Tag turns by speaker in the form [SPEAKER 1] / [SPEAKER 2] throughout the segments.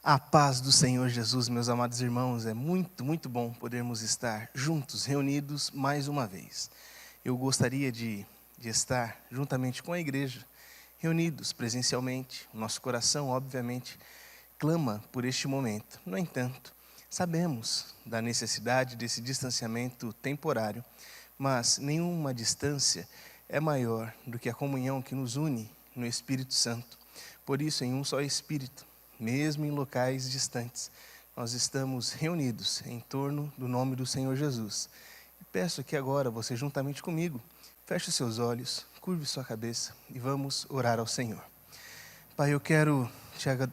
[SPEAKER 1] A paz do Senhor Jesus, meus amados irmãos, é muito bom podermos estar juntos, reunidos mais uma vez. Eu gostaria de estar juntamente com a igreja, reunidos presencialmente. O nosso coração, obviamente, clama por este momento. No entanto, sabemos da necessidade desse distanciamento temporário, mas nenhuma distância é maior do que a comunhão que nos une no Espírito Santo. Por isso, em um só Espírito, mesmo em locais distantes, nós estamos reunidos em torno do nome do Senhor Jesus. E peço que agora você, juntamente comigo, feche os seus olhos, curve sua cabeça e vamos orar ao Senhor. Pai, eu quero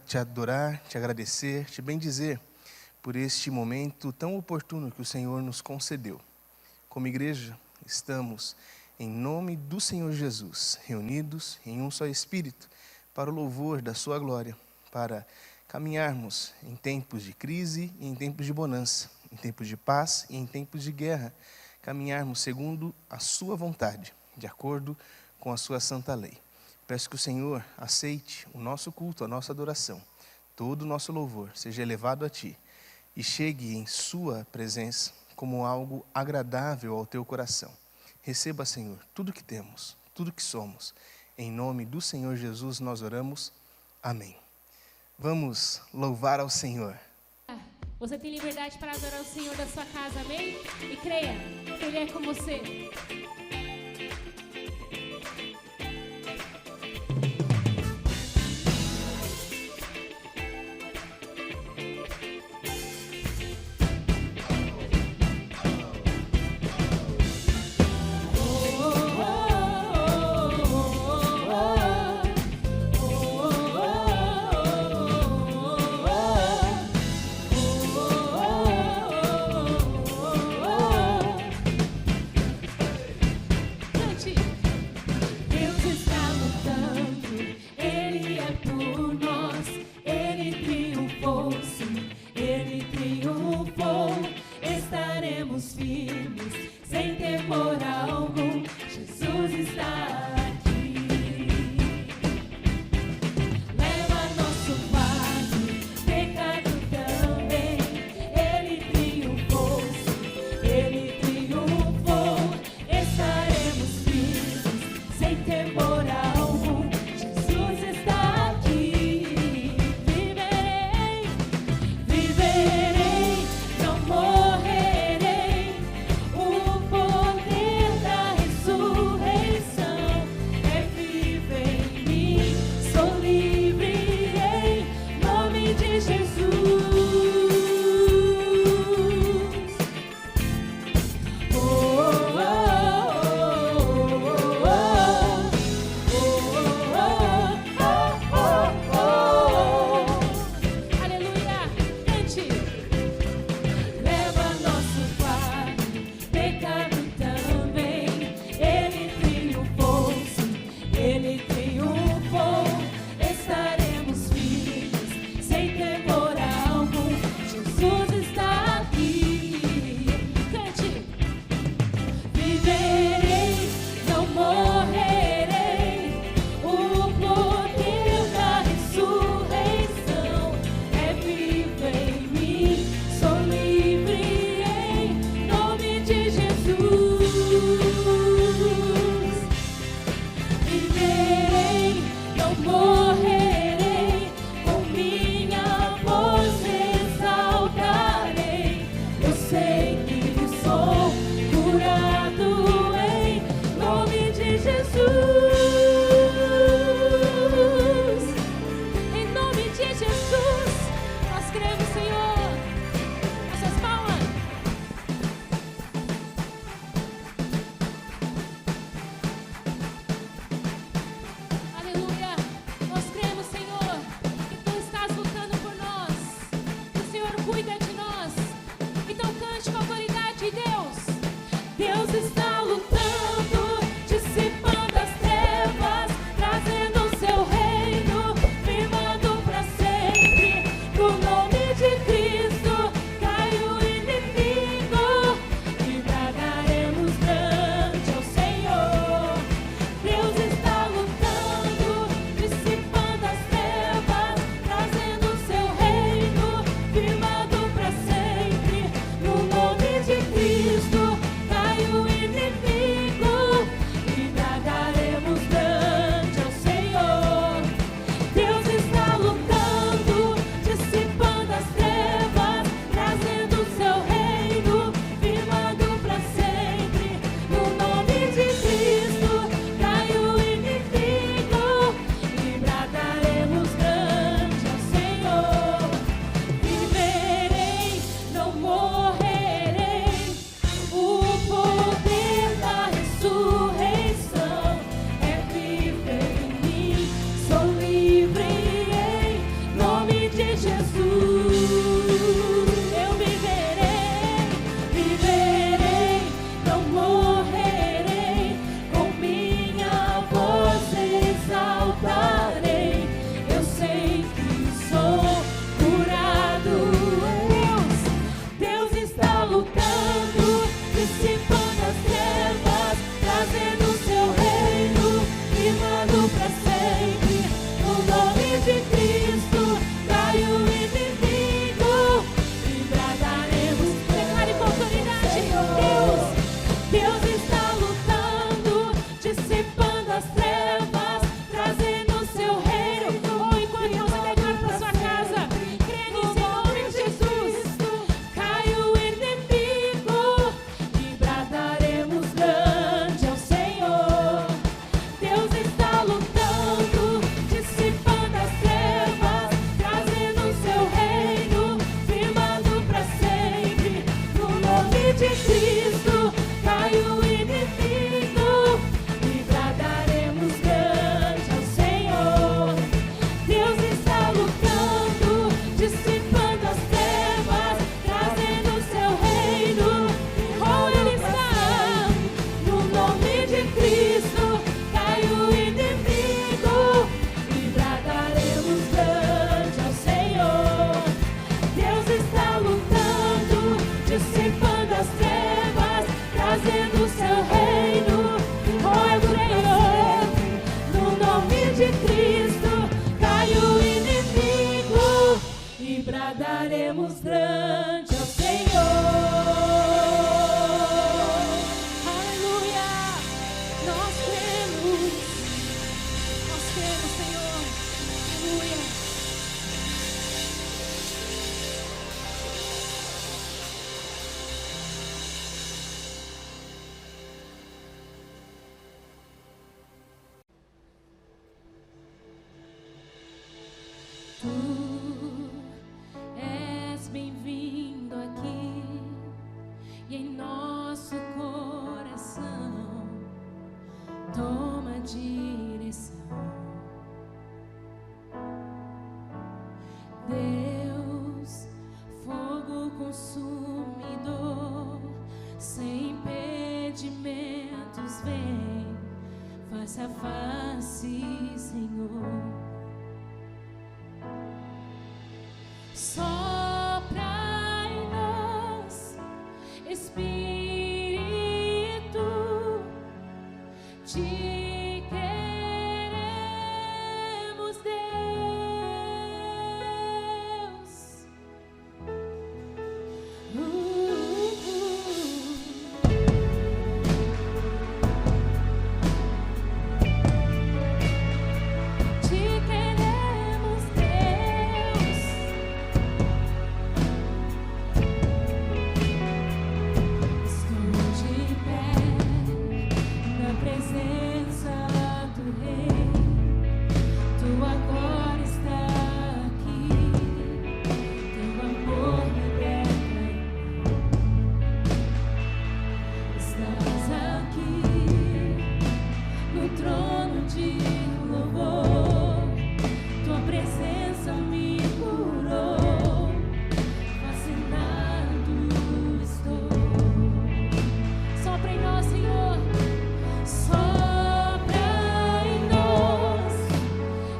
[SPEAKER 1] te adorar, te agradecer, te bendizer por este momento tão oportuno que o Senhor nos concedeu. Como igreja, estamos, em nome do Senhor Jesus, reunidos em um só Espírito, para o louvor da sua glória, para caminharmos em tempos de crise e em tempos de bonança, em tempos de paz e em tempos de guerra, caminharmos segundo a sua vontade, de acordo com a sua santa lei. Peço que o Senhor aceite o nosso culto, a nossa adoração, todo o nosso louvor seja elevado a Ti e chegue em sua presença como algo agradável ao Teu coração. Receba, Senhor, tudo que temos, tudo que somos. Em nome do Senhor Jesus nós oramos. Amém. Vamos louvar ao Senhor.
[SPEAKER 2] Você tem liberdade para adorar o Senhor da sua casa, amém? E creia que Ele é com você. Cristo, cai o inimigo e bradaremos grande ao Senhor. Aleluia! Nós cremos, Senhor. Aleluia! Tu és bem-vindo aqui e em nosso coração toma direção. Deus, fogo consumidor, sem impedimentos, vem face a face, Senhor. Sopra em nós, Espírito, te queremos, Deus. Te queremos, Deus. Estou de pé na presença do Rei. Tu agora está aqui. Teu amor me liberta. Estás aqui no trono de louvor. Tua presença me curou. Fascinado estou. Sopra em nós, Senhor. Sopra em nós,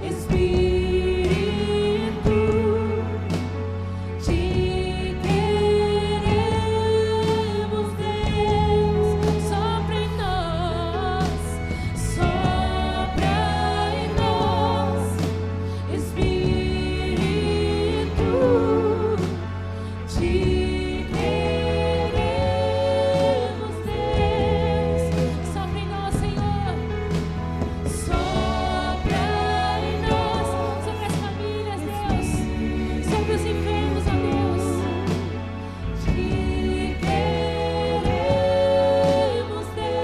[SPEAKER 2] Espírito, te queremos, Deus. Sopra em nós, Espírito, te queremos, Deus. Sopra em nós, Senhor. Sopra em nós, sobre as famílias, Deus, sobre os enfermos, ó Deus. Te queremos, Deus.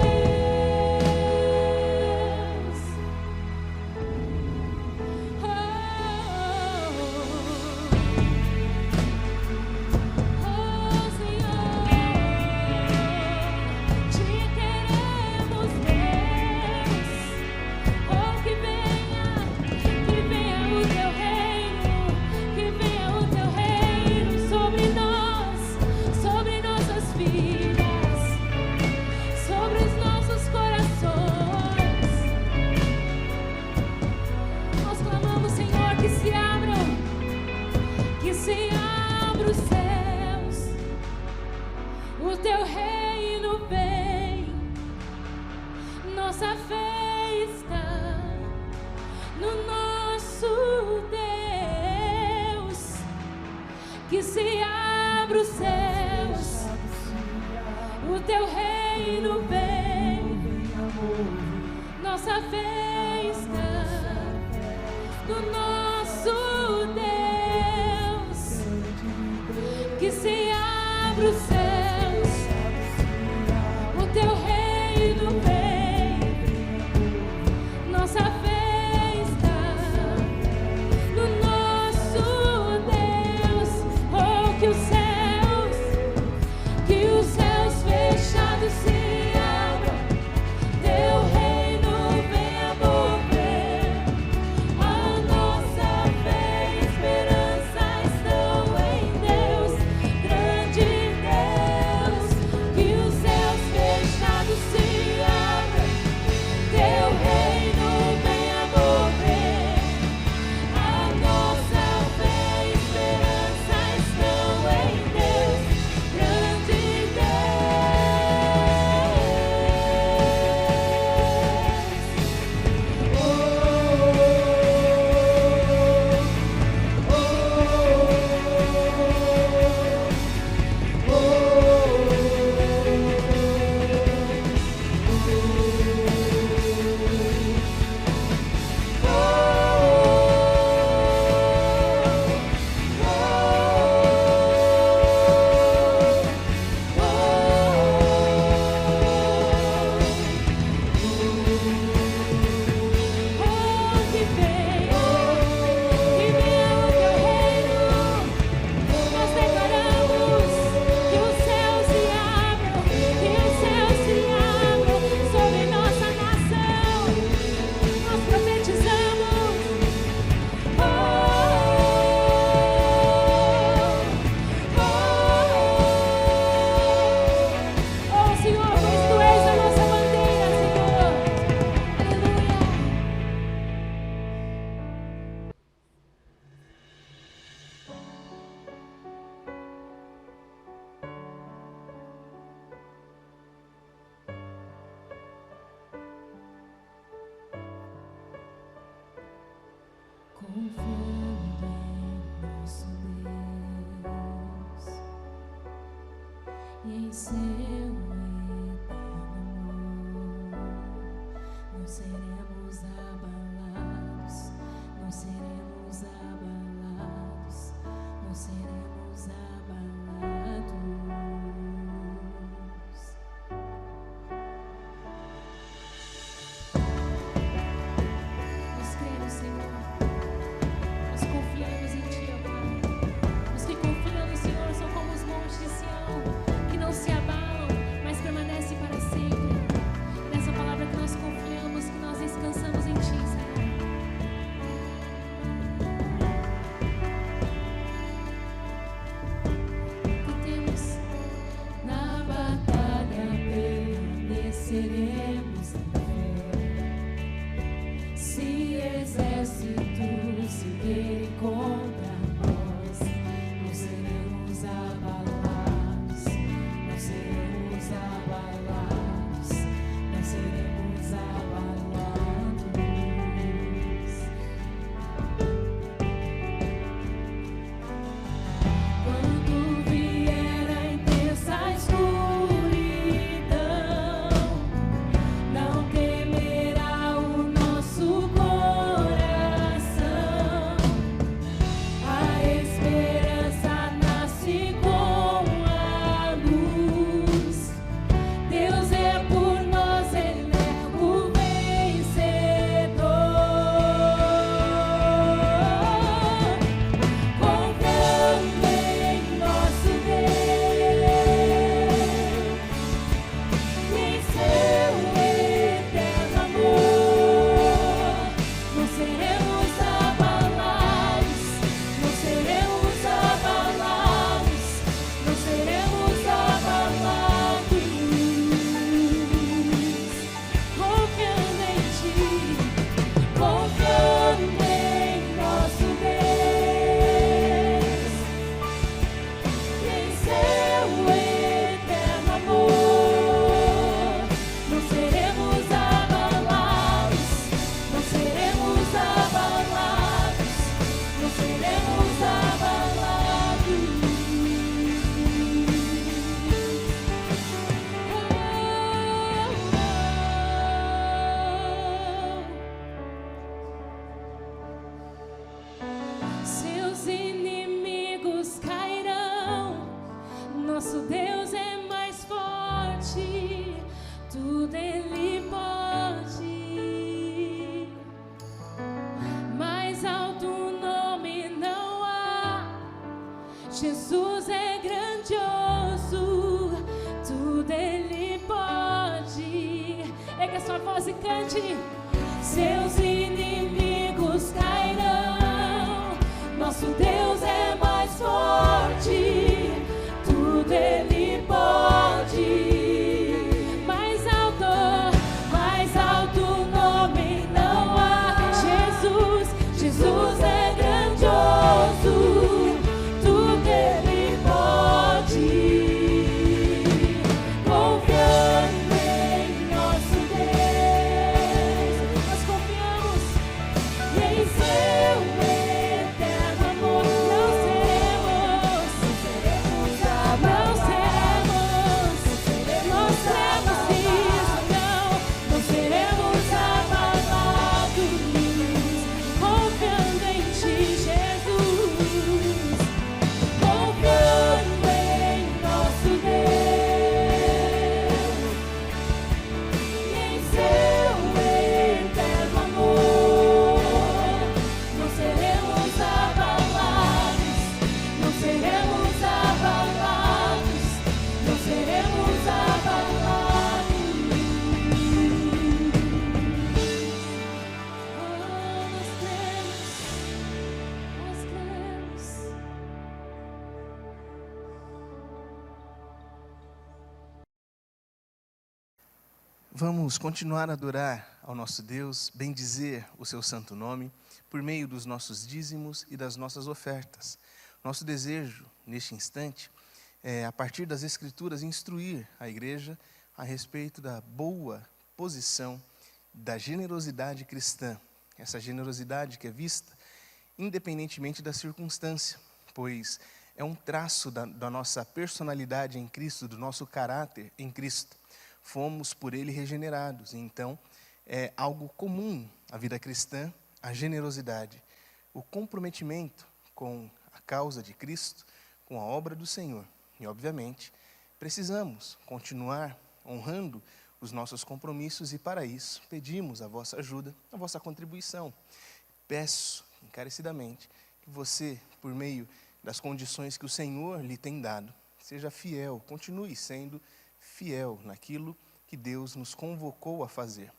[SPEAKER 2] Senhor, te queremos, Deus. Oh, que venha o teu reino, que venha o teu reino sobre nós, sobre nossas vidas, sobre os nossos corações. Nós clamamos, Senhor, que se abram os céus, o teu reino vem, nossa fé está no nosso Deus. Que se abra os céus, o teu reino vem, nossa fé está no nosso Deus. Que se abra os céus, o teu reino vem, nossa fé está no nosso Deus. Oh, que os céus fechados se abram, teu reino venha mover. A nossa fé e esperança estão em Deus, grande Deus. em seu eterno amor. Não seremos abalados, não seremos abalados, não seremos abalados. Nós cremos, Senhor, nós confiamos em Ti, ó Pai. Os que confiam no Senhor são como os montes de Sião, que não se abalam, mas permanecem para sempre. É nessa palavra que nós confiamos, que nós descansamos em Ti, Senhor. Cantemos. Na batalha permaneceremos em fé. Se exércitos se virem contra nós, não seremos abalados, não seremos abalados, não seremos abalados. Quando vier a intensa escuridão, não temerá o nosso coração. A esperança nasce com a luz. Deus é por nós, Ele é o vencedor. Confiando em nosso Deus, em seu eterno amor, não seremos abalados, não seremos abalados, não seremos abalados. Confiando em Ti, confiando em nosso Deus, em seu eterno amor, não seremos abalados, não seremos abalados, não seremos abalados. Seus inimigos cairão, nosso Deus é mais forte, tudo Ele pode. Mais alto nome não há, Jesus é grandioso, tudo Ele pode. Erga sua voz e cante. Seus inimigos cairão, nosso Deus é mais forte, tudo Ele pode. Mais alto nome não há, Jesus é grandioso, tudo Ele pode. Confiando em nosso Deus, nós confiamos em seu eterno amor. Não seremos abalados, nós cremos nisso, não seremos abalados. Confiando em Ti, Jesus, confiando em nosso Deus, em seu eterno amor, não seremos abalados, não seremos abalados, não seremos abalados. Nós cremos.
[SPEAKER 1] Vamos continuar a adorar ao nosso Deus, bendizer o seu santo nome, por meio dos nossos dízimos e das nossas ofertas. Nosso desejo, neste instante, é, a partir das Escrituras, instruir a igreja a respeito da boa posição da generosidade cristã. Essa generosidade que é vista independentemente da circunstância, pois é um traço da nossa personalidade em Cristo, do nosso caráter em Cristo. Fomos por Ele regenerados. Então, é algo comum à vida cristã, a generosidade, o comprometimento com a causa de Cristo, com a obra do Senhor. E, obviamente, precisamos continuar honrando os nossos compromissos e, para isso, pedimos a vossa ajuda, a vossa contribuição. Peço encarecidamente que você, por meio das condições que o Senhor lhe tem dado, seja fiel, continue sendo fiel naquilo que Deus nos convocou a fazer,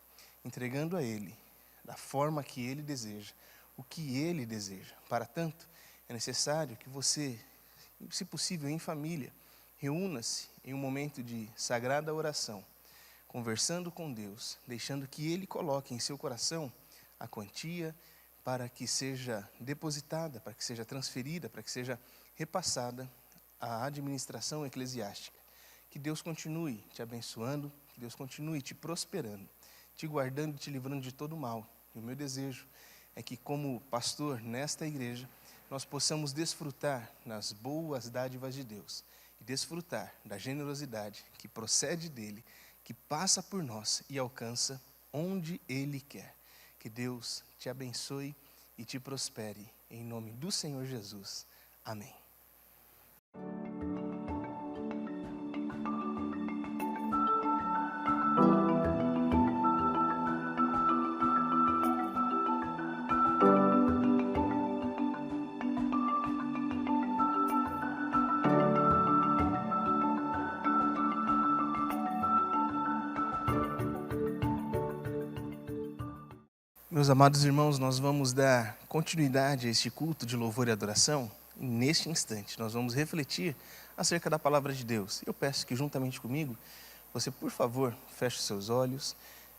[SPEAKER 1] entregando a Ele da forma que Ele deseja, o que Ele deseja. Para tanto, é necessário que você, se possível em família, reúna-se em um momento de sagrada oração, conversando com Deus, deixando que Ele coloque em seu coração a quantia para que seja depositada, para que seja transferida, para que seja repassada à administração eclesiástica. Que Deus continue te abençoando, que Deus continue te prosperando, te guardando e te livrando de todo mal. E o meu desejo é que, como pastor nesta igreja, nós possamos desfrutar nas boas dádivas de Deus e desfrutar da generosidade que procede dEle, que passa por nós e alcança onde Ele quer. Que Deus te abençoe e te prospere, em nome do Senhor Jesus. Amém. Meus amados irmãos, nós vamos dar continuidade a este culto de louvor e adoração. E neste instante, nós vamos refletir acerca da palavra de Deus. Eu peço que, juntamente comigo, você, por favor, feche os seus olhos,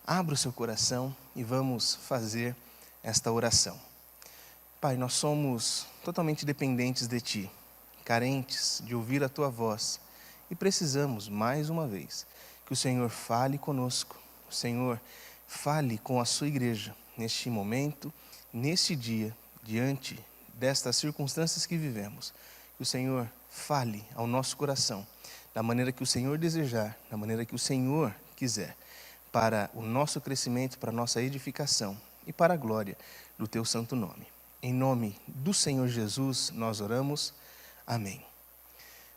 [SPEAKER 1] abra o seu coração e vamos fazer esta oração. Pai, nós somos totalmente dependentes de Ti, carentes de ouvir a Tua voz e precisamos, mais uma vez, que o Senhor fale conosco, o Senhor fale com a Sua igreja, neste momento, neste dia, diante destas circunstâncias que vivemos. Que o Senhor fale ao nosso coração, da maneira que o Senhor desejar, da maneira que o Senhor quiser, para o nosso crescimento, para a nossa edificação e para a glória do Teu santo nome. Em nome do Senhor Jesus, nós oramos. Amém.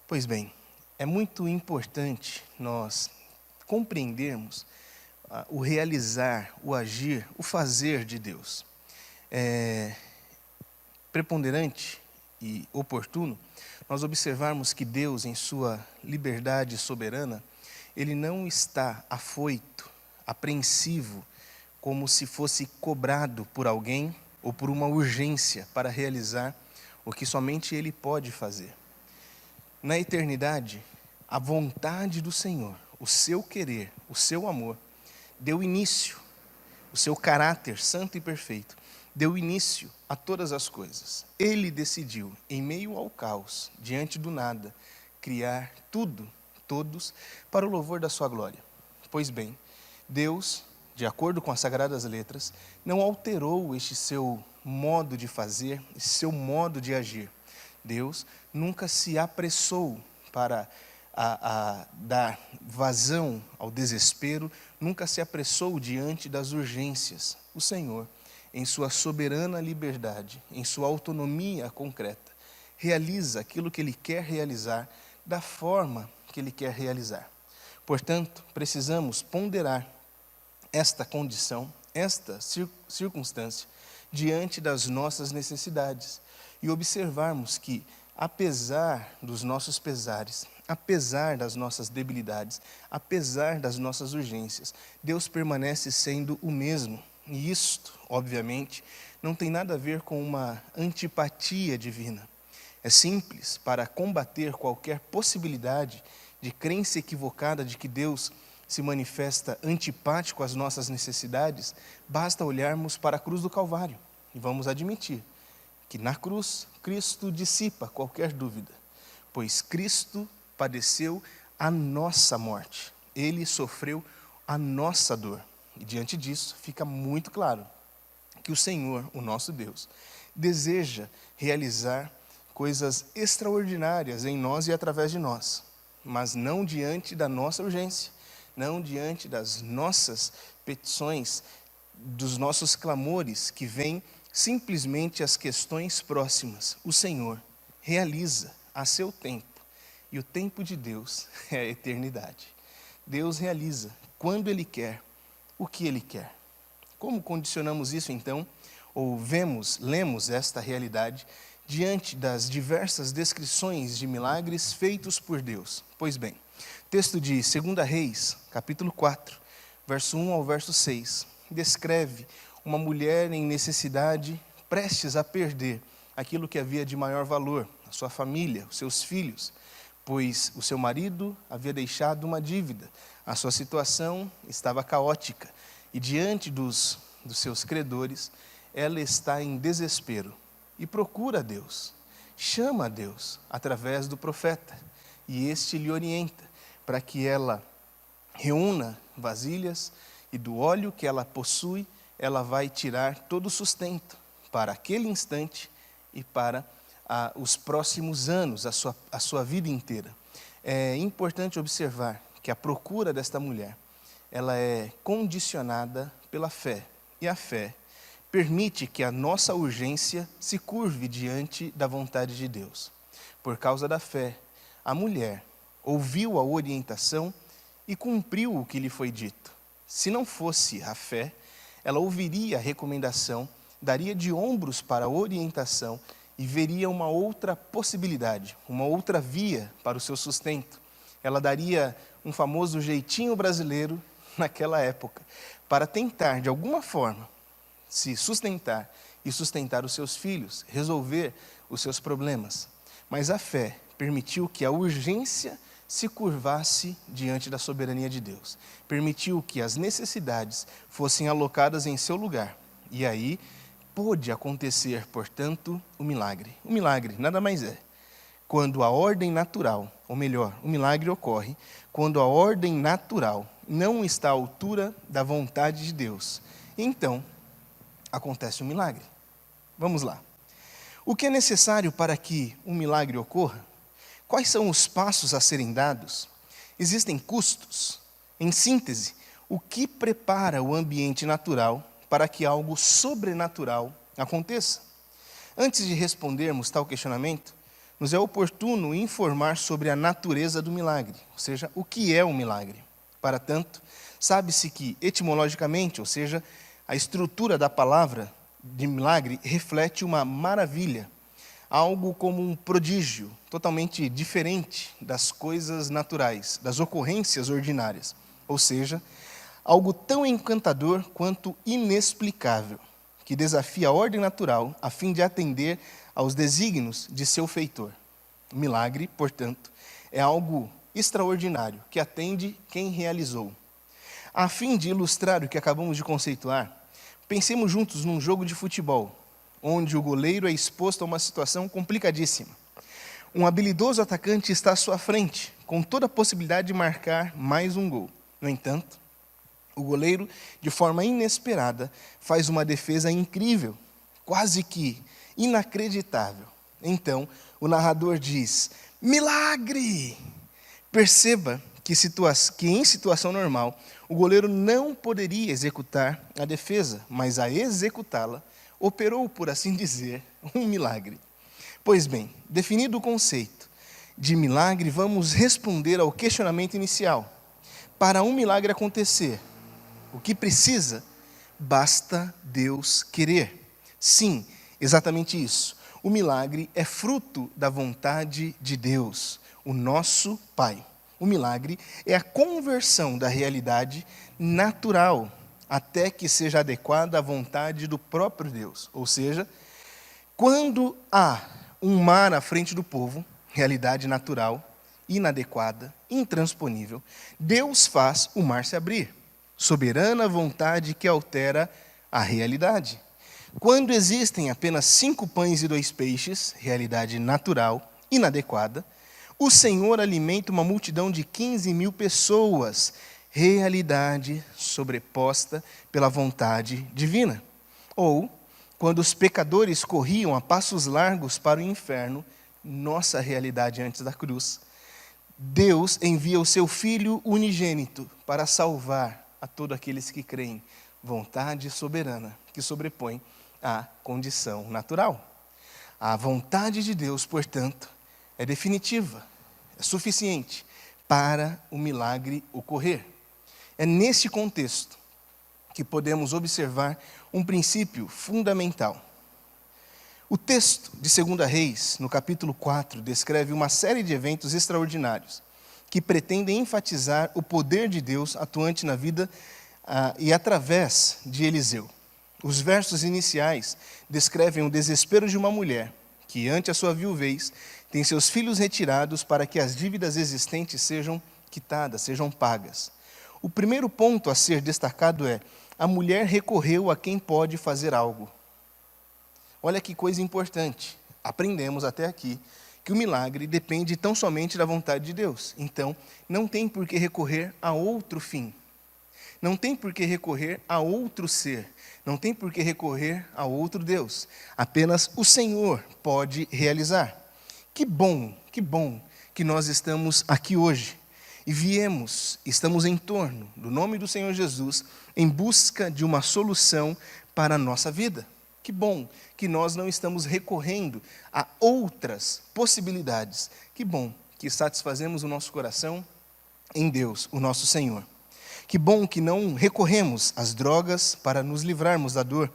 [SPEAKER 1] Pois bem, é muito importante nós compreendermos o realizar, o agir, o fazer de Deus. É preponderante e oportuno nós observarmos que Deus, em sua liberdade soberana, Ele não está afoito, apreensivo, como se fosse cobrado por alguém ou por uma urgência para realizar o que somente Ele pode fazer. Na eternidade, a vontade do Senhor, o seu querer, o seu amor, deu início, o seu caráter santo e perfeito, deu início a todas as coisas. Ele decidiu, em meio ao caos, diante do nada, criar tudo, todos, para o louvor da sua glória. Pois bem, Deus, de acordo com as Sagradas Letras, não alterou este seu modo de fazer, esse seu modo de agir. Deus nunca se apressou para dar vazão ao desespero, nunca se apressou diante das urgências. O Senhor, em sua soberana liberdade, em sua autonomia concreta, realiza aquilo que Ele quer realizar, da forma que Ele quer realizar. Portanto, precisamos ponderar esta condição, esta circunstância, diante das nossas necessidades e observarmos que, apesar dos nossos pesares, apesar das nossas debilidades, apesar das nossas urgências, Deus permanece sendo o mesmo. E isto, obviamente, não tem nada a ver com uma antipatia divina. É simples, para combater qualquer possibilidade de crença equivocada de que Deus se manifesta antipático às nossas necessidades, basta olharmos para a cruz do Calvário e vamos admitir que na cruz Cristo dissipa qualquer dúvida, pois Cristo padeceu a nossa morte, Ele sofreu a nossa dor. E diante disso fica muito claro que o Senhor, o nosso Deus, deseja realizar coisas extraordinárias em nós e através de nós, mas não diante da nossa urgência, não diante das nossas petições, dos nossos clamores, que vêm simplesmente as questões próximas. O Senhor realiza a seu tempo, e o tempo de Deus é a eternidade. Deus realiza quando Ele quer, o que Ele quer. Como condicionamos isso então, ou lemos esta realidade diante das diversas descrições de milagres feitos por Deus? Pois bem, texto de 2 Reis, capítulo 4, verso 1 ao verso 6, descreve uma mulher em necessidade, prestes a perder aquilo que havia de maior valor, a sua família, os seus filhos, pois o seu marido havia deixado uma dívida, a sua situação estava caótica, e diante dos seus credores, ela está em desespero e procura a Deus, chama a Deus através do profeta, e este lhe orienta para que ela reúna vasilhas, e do óleo que ela possui, ela vai tirar todo o sustento para aquele instante e para os próximos anos, a sua vida inteira. É importante observar que a procura desta mulher, ela é condicionada pela fé, e a fé permite que a nossa urgência se curve diante da vontade de Deus. Por causa da fé, a mulher ouviu a orientação e cumpriu o que lhe foi dito. Se não fosse a fé, ela ouviria a recomendação, daria de ombros para a orientação e veria uma outra possibilidade, uma outra via para o seu sustento. Ela daria um famoso jeitinho brasileiro naquela época, para tentar, de alguma forma, se sustentar e sustentar os seus filhos, resolver os seus problemas. Mas a fé permitiu que a urgência se curvasse diante da soberania de Deus. Permitiu que as necessidades fossem alocadas em seu lugar. E aí pôde acontecer, portanto, o milagre. O milagre nada mais é quando a ordem natural, ou melhor, o milagre ocorre quando a ordem natural não está à altura da vontade de Deus. Então, acontece um milagre. Vamos lá. O que é necessário para que um milagre ocorra? Quais são os passos a serem dados? Existem custos? Em síntese, o que prepara o ambiente natural para que algo sobrenatural aconteça? Antes de respondermos tal questionamento, nos é oportuno informar sobre a natureza do milagre, ou seja, o que é um milagre. Para tanto, sabe-se que, etimologicamente, ou seja, a estrutura da palavra de milagre reflete uma maravilha, algo como um prodígio, totalmente diferente das coisas naturais, das ocorrências ordinárias. Ou seja, algo tão encantador quanto inexplicável, que desafia a ordem natural a fim de atender aos desígnios de seu feitor. O milagre, portanto, é algo extraordinário que atende quem realizou. A fim de ilustrar o que acabamos de conceituar, pensemos juntos num jogo de futebol, onde o goleiro é exposto a uma situação complicadíssima. Um habilidoso atacante está à sua frente, com toda a possibilidade de marcar mais um gol. No entanto, o goleiro, de forma inesperada, faz uma defesa incrível, quase que inacreditável. Então, o narrador diz: milagre! Perceba que em situação normal, o goleiro não poderia executar a defesa, mas a executá-la operou, por assim dizer, um milagre. Pois bem, definido o conceito de milagre, vamos responder ao questionamento inicial. Para um milagre acontecer, o que precisa? Basta Deus querer. Sim, exatamente isso. O milagre é fruto da vontade de Deus, o nosso Pai. O milagre é a conversão da realidade natural até que seja adequada à vontade do próprio Deus. Ou seja, quando há um mar à frente do povo, realidade natural, inadequada, intransponível, Deus faz o mar se abrir. Soberana vontade que altera a realidade. Quando existem apenas 5 pães e 2 peixes, realidade natural, inadequada, o Senhor alimenta uma multidão de 15.000 pessoas, realidade sobreposta pela vontade divina. Ou, quando os pecadores corriam a passos largos para o inferno, nossa realidade antes da cruz, Deus envia o seu Filho unigênito para salvar a todos aqueles que creem. Vontade soberana que sobrepõe a condição natural. A vontade de Deus, portanto, é definitiva, é suficiente para o milagre ocorrer. É nesse contexto que podemos observar um princípio fundamental. O texto de 2 Reis, no capítulo 4, descreve uma série de eventos extraordinários que pretendem enfatizar o poder de Deus atuante na vida e através de Eliseu. Os versos iniciais descrevem o desespero de uma mulher que, ante a sua viuvez, tem seus filhos retirados para que as dívidas existentes sejam quitadas, sejam pagas. O primeiro ponto a ser destacado é: a mulher recorreu a quem pode fazer algo. Olha que coisa importante. Aprendemos até aqui que o milagre depende tão somente da vontade de Deus. Então, não tem por que recorrer a outro fim. Não tem por que recorrer a outro ser. Não tem por que recorrer a outro Deus. Apenas o Senhor pode realizar. Que bom que nós estamos aqui hoje. E estamos em torno do nome do Senhor Jesus, em busca de uma solução para a nossa vida. Que bom que nós não estamos recorrendo a outras possibilidades. Que bom que satisfazemos o nosso coração em Deus, o nosso Senhor. Que bom que não recorremos às drogas para nos livrarmos da dor.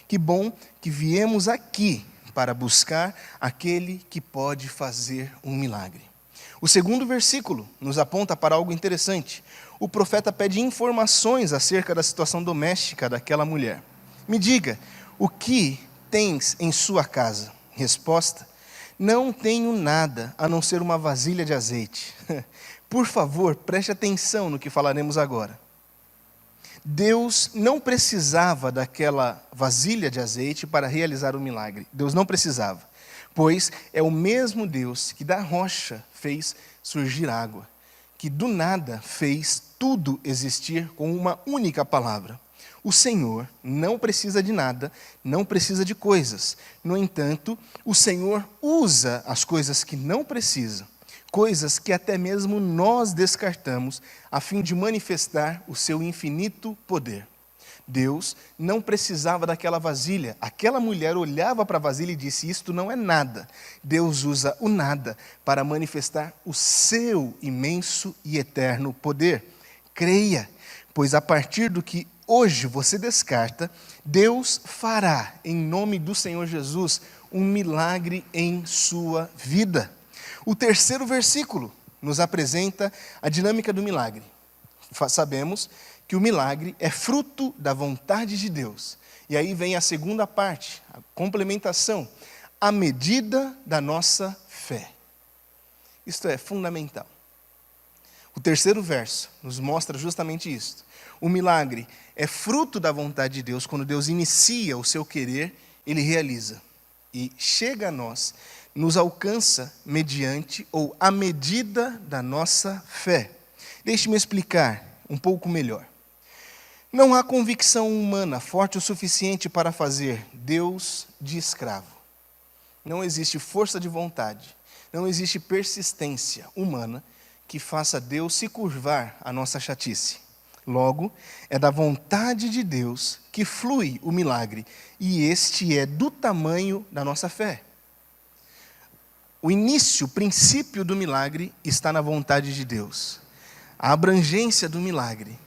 [SPEAKER 1] Que bom que viemos aqui para buscar aquele que pode fazer um milagre. O segundo versículo nos aponta para algo interessante. O profeta pede informações acerca da situação doméstica daquela mulher. Me diga, o que tens em sua casa? Resposta: não tenho nada a não ser uma vasilha de azeite. Por favor, preste atenção no que falaremos agora. Deus não precisava daquela vasilha de azeite para realizar o milagre. Deus não precisava, pois é o mesmo Deus que da rocha fez surgir água, que do nada fez tudo existir com uma única palavra. O Senhor não precisa de nada, não precisa de coisas. No entanto, o Senhor usa as coisas que não precisa, coisas que até mesmo nós descartamos, a fim de manifestar o seu infinito poder. Deus não precisava daquela vasilha. Aquela mulher olhava para a vasilha e disse: isto não é nada. Deus usa o nada para manifestar o seu imenso e eterno poder. Creia, pois a partir do que hoje você descarta, Deus fará, em nome do Senhor Jesus, um milagre em sua vida. O terceiro versículo nos apresenta a dinâmica do milagre. Sabemos que o milagre é fruto da vontade de Deus. E aí vem a segunda parte, a complementação, à medida da nossa fé. Isto é fundamental. O terceiro verso nos mostra justamente isso. O milagre é fruto da vontade de Deus. Quando Deus inicia o seu querer, Ele realiza. E chega a nós, nos alcança mediante ou à medida da nossa fé. Deixe-me explicar um pouco melhor. Não há convicção humana forte o suficiente para fazer Deus de escravo. Não existe força de vontade, não existe persistência humana que faça Deus se curvar à nossa chatice. Logo, é da vontade de Deus que flui o milagre, e este é do tamanho da nossa fé. O início, o princípio do milagre está na vontade de Deus. A abrangência do milagre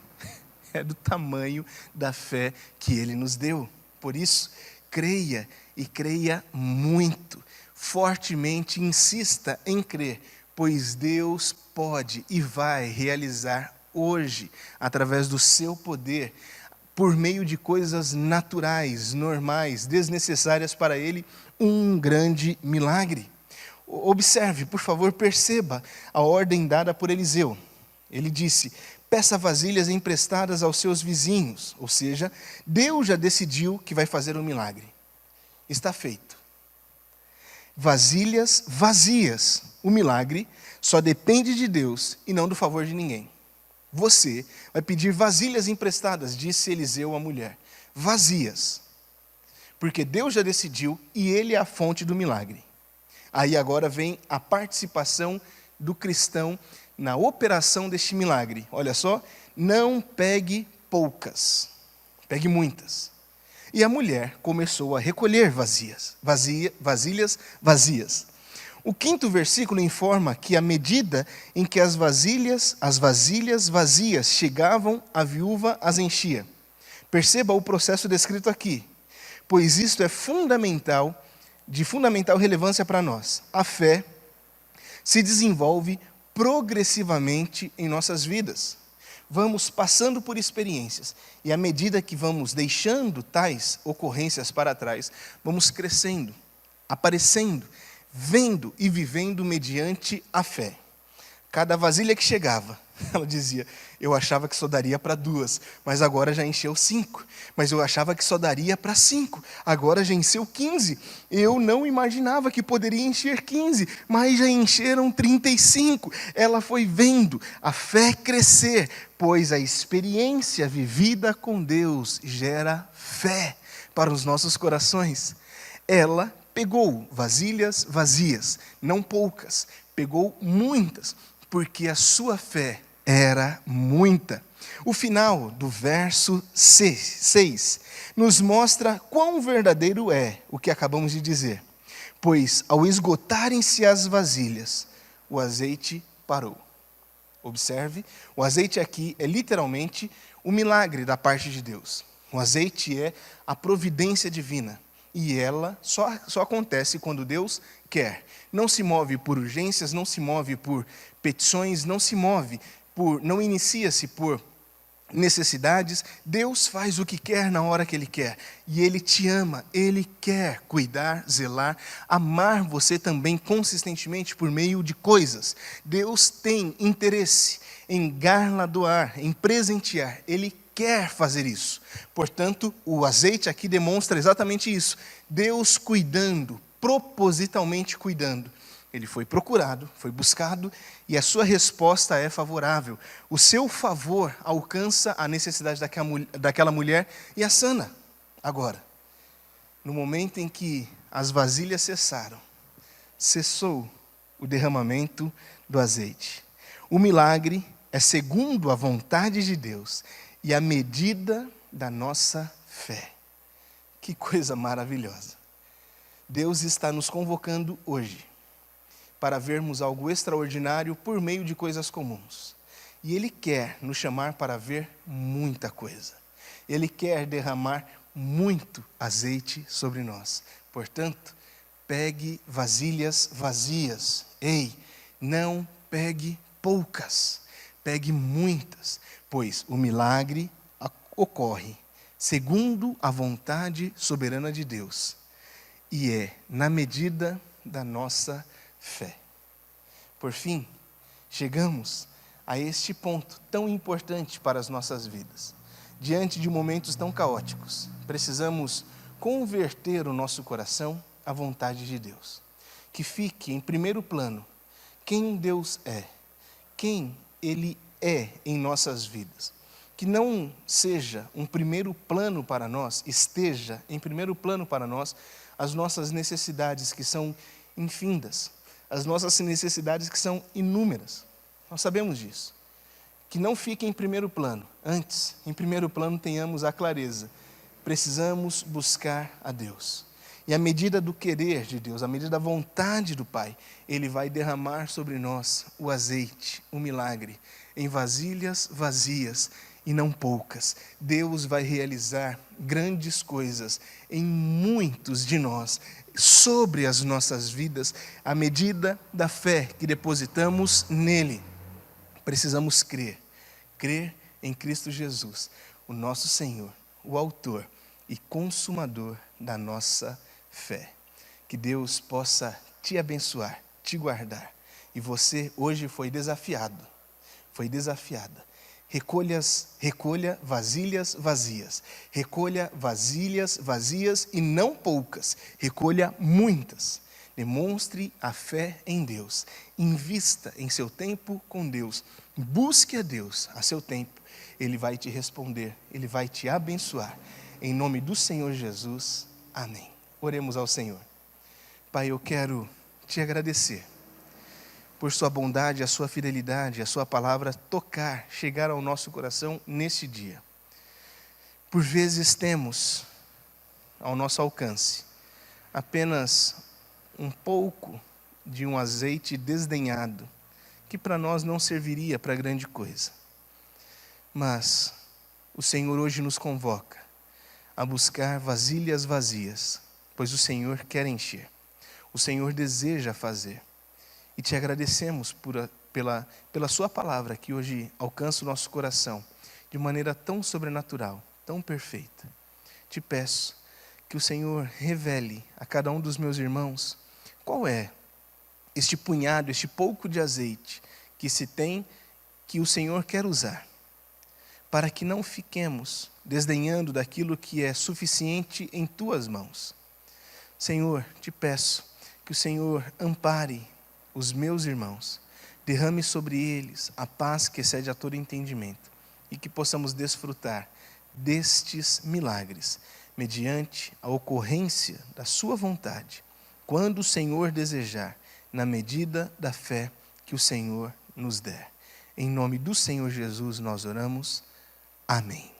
[SPEAKER 1] é do tamanho da fé que Ele nos deu. Por isso, creia e creia muito. Fortemente insista em crer, pois Deus pode e vai realizar hoje, através do seu poder, por meio de coisas naturais, normais, desnecessárias para Ele, um grande milagre. Observe, por favor, perceba a ordem dada por Eliseu. Ele disse: peça vasilhas emprestadas aos seus vizinhos. Ou seja, Deus já decidiu que vai fazer um milagre. Está feito. Vasilhas vazias. O milagre só depende de Deus e não do favor de ninguém. Você vai pedir vasilhas emprestadas, disse Eliseu à mulher. Vazias. Porque Deus já decidiu e Ele é a fonte do milagre. Aí agora vem a participação do cristão na operação deste milagre. Olha só, não pegue poucas, pegue muitas. E a mulher começou a recolher vasilhas vazias. O 5º versículo informa que à medida em que as vasilhas vazias chegavam, a viúva as enchia. Perceba o processo descrito aqui, pois isto é de fundamental relevância para nós. A fé se desenvolve progressivamente em nossas vidas. Vamos passando por experiências e à medida que vamos deixando tais ocorrências para trás, vamos crescendo, aparecendo, vendo e vivendo mediante a fé. Cada vasilha que chegava, ela dizia, eu achava que só daria para 2, mas agora já encheu 5. Mas eu achava que só daria para 5, agora já encheu 15. Eu não imaginava que poderia encher 15, mas já encheram 35. Ela foi vendo a fé crescer, pois a experiência vivida com Deus gera fé para os nossos corações. Ela pegou vasilhas vazias, não poucas, pegou muitas, porque a sua fé era muita. O final do verso 6 nos mostra quão verdadeiro é o que acabamos de dizer. Pois, ao esgotarem-se as vasilhas, o azeite parou. Observe, o azeite aqui é literalmente o milagre da parte de Deus. O azeite é a providência divina. E ela só acontece quando Deus quer. Não se move por urgências, não se move por petições, não inicia-se por necessidades. Deus faz o que quer na hora que Ele quer. E Ele te ama, Ele quer cuidar, zelar, amar você também consistentemente por meio de coisas. Deus tem interesse em galardoar, em presentear. Ele quer fazer isso. Portanto, o azeite aqui demonstra exatamente isso. Deus cuidando, propositalmente cuidando. Ele foi procurado, foi buscado e a sua resposta é favorável. O seu favor alcança a necessidade daquela mulher e a sana. Agora, no momento em que as vasilhas cessaram, cessou o derramamento do azeite. O milagre é segundo a vontade de Deus e a medida da nossa fé. Que coisa maravilhosa. Deus está nos convocando hoje para vermos algo extraordinário por meio de coisas comuns. E Ele quer nos chamar para ver muita coisa. Ele quer derramar muito azeite sobre nós. Portanto, pegue vasilhas vazias. Ei, não pegue poucas, pegue muitas, pois o milagre ocorre segundo a vontade soberana de Deus. E é na medida da nossa fé. Por fim, chegamos a este ponto tão importante para as nossas vidas. Diante de momentos tão caóticos, precisamos converter o nosso coração à vontade de Deus. Que fique em primeiro plano quem Deus é, quem Ele é em nossas vidas. Que não seja um primeiro plano para nós, esteja em primeiro plano para nós as nossas necessidades que são infindas, as nossas necessidades que são inúmeras. Nós sabemos disso. Que não fique em primeiro plano. Antes, em primeiro plano, tenhamos a clareza. Precisamos buscar a Deus. E à medida do querer de Deus, à medida da vontade do Pai, Ele vai derramar sobre nós o azeite, o milagre, em vasilhas vazias e não poucas. Deus vai realizar grandes coisas em muitos de nós, sobre as nossas vidas, à medida da fé que depositamos nele. Precisamos crer em Cristo Jesus, o nosso Senhor, o autor e consumador da nossa fé. Que Deus possa te abençoar, te guardar. E você hoje foi desafiada. Recolha vasilhas vazias. Recolha vasilhas vazias e não poucas. Recolha muitas. Demonstre a fé em Deus. Invista em seu tempo com Deus. Busque a Deus a seu tempo. Ele vai te responder. Ele vai te abençoar. Em nome do Senhor Jesus. Amém. Oremos ao Senhor. Pai, eu quero te agradecer por sua bondade, a sua fidelidade, a sua palavra tocar, chegar ao nosso coração neste dia. Por vezes temos ao nosso alcance apenas um pouco de um azeite desdenhado, que para nós não serviria para grande coisa. Mas o Senhor hoje nos convoca a buscar vasilhas vazias, pois o Senhor quer encher, o Senhor deseja fazer. E te agradecemos pela sua palavra, que hoje alcança o nosso coração de maneira tão sobrenatural, tão perfeita. Te peço que o Senhor revele a cada um dos meus irmãos qual é este punhado, este pouco de azeite que se tem, que o Senhor quer usar, para que não fiquemos desdenhando daquilo que é suficiente em tuas mãos. Senhor, te peço que o Senhor ampare os meus irmãos, derrame sobre eles a paz que excede a todo entendimento, e que possamos desfrutar destes milagres, mediante a ocorrência da sua vontade, quando o Senhor desejar, na medida da fé que o Senhor nos der. Em nome do Senhor Jesus nós oramos. Amém.